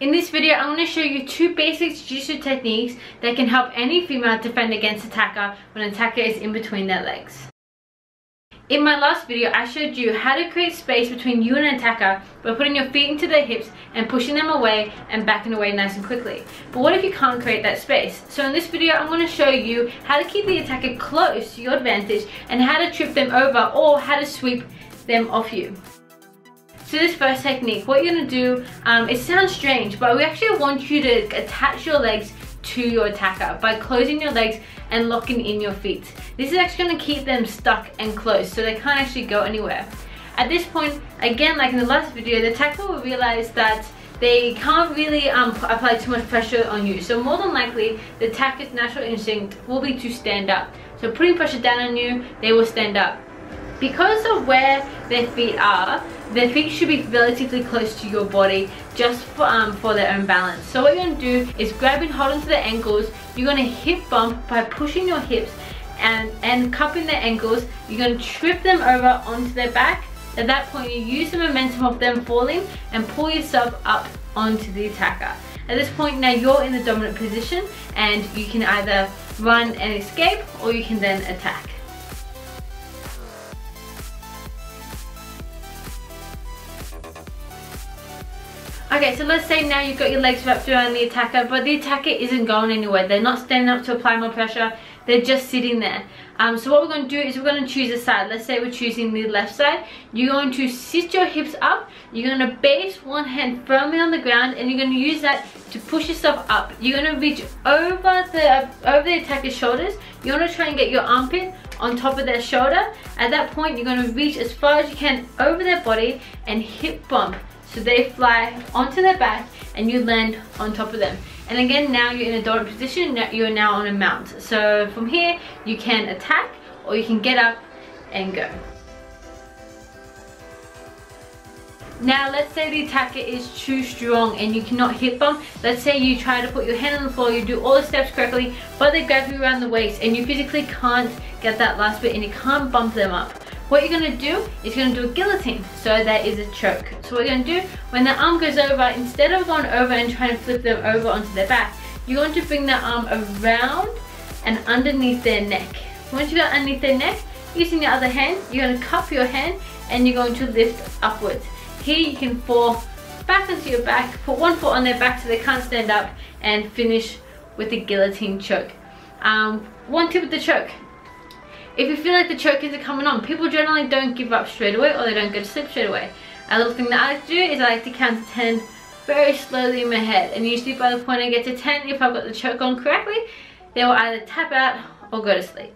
In this video, I'm going to show you 2 basic jiu-jitsu techniques that can help any female defend against attacker when an attacker is in between their legs. In my last video, I showed you how to create space between you and an attacker by putting your feet into their hips and pushing them away and backing away nice and quickly. But what if you can't create that space? So in this video, I'm going to show you how to keep the attacker close to your advantage and how to trip them over or how to sweep them off you. So this first technique, what you're going to do, it sounds strange, but we actually want you to attach your legs to your attacker by closing your legs and locking in your feet. This is actually going to keep them stuck and close so they can't actually go anywhere. At this point, again, like in the last video, the attacker will realize that they can't really apply too much pressure on you. So more than likely, the attacker's natural instinct will be to stand up. So putting pressure down on you, they will stand up. Because of where their feet are, their feet should be relatively close to your body just for their own balance. So what you're going to do is grab and hold onto their ankles. You're going to hip bump by pushing your hips and cupping their ankles. You're going to trip them over onto their back. At that point, you use the momentum of them falling and pull yourself up onto the attacker. At this point, now you're in the dominant position and you can either run and escape or you can then attack. Okay, so let's say now you've got your legs wrapped around the attacker, but the attacker isn't going anywhere. They're not standing up to apply more pressure. They're just sitting there. So what we're going to do is we're going to choose a side. Let's say we're choosing the left side. You're going to sit your hips up. You're going to base one hand firmly on the ground, and you're going to use that to push yourself up. You're going to reach over the attacker's shoulders. You want to try and get your armpit on top of their shoulder. At that point, you're going to reach as far as you can over their body and hip bump. So they fly onto their back and you land on top of them. And again, now you're in a dominant position, you're now on a mount. So from here, you can attack or you can get up and go. Now let's say the attacker is too strong and you cannot hip bump. Let's say you try to put your hand on the floor, you do all the steps correctly, but they grab you around the waist and you physically can't get that last bit and you can't bump them up. What you're going to do is you're going to do a guillotine, so that is a choke. So what you're going to do, when the arm goes over, instead of going over and trying to flip them over onto their back, you're going to bring the arm around and underneath their neck. Once you got underneath their neck, using your other hand, you're going to cup your hand and you're going to lift upwards. Here you can fall back onto your back, put one foot on their back so they can't stand up, and finish with the guillotine choke. One tip with the choke. If you feel like the choke isn't coming on, people generally don't give up straight away or they don't go to sleep straight away. A little thing that I like to do is I like to count to 10 very slowly in my head, and usually by the point I get to 10, if I've got the choke on correctly, they will either tap out or go to sleep.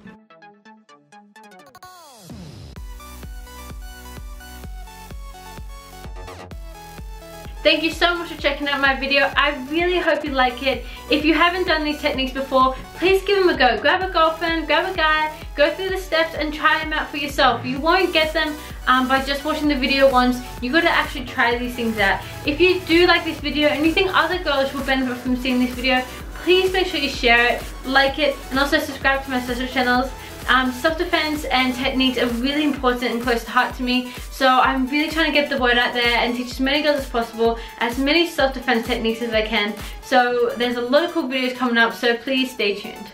Thank you so much for checking out my video. I really hope you like it. If you haven't done these techniques before, please give them a go. Grab a girlfriend, grab a guy, go through the steps and try them out for yourself. You won't get them by just watching the video once. You got to actually try these things out. If you do like this video and you think other girls will benefit from seeing this video, please make sure you share it, like it, and also subscribe to my social channels. Self-defense and techniques are really important and close to heart to me, so I'm really trying to get the word out there and teach as many girls as possible as many self-defense techniques as I can. So there's a lot of cool videos coming up, so please stay tuned.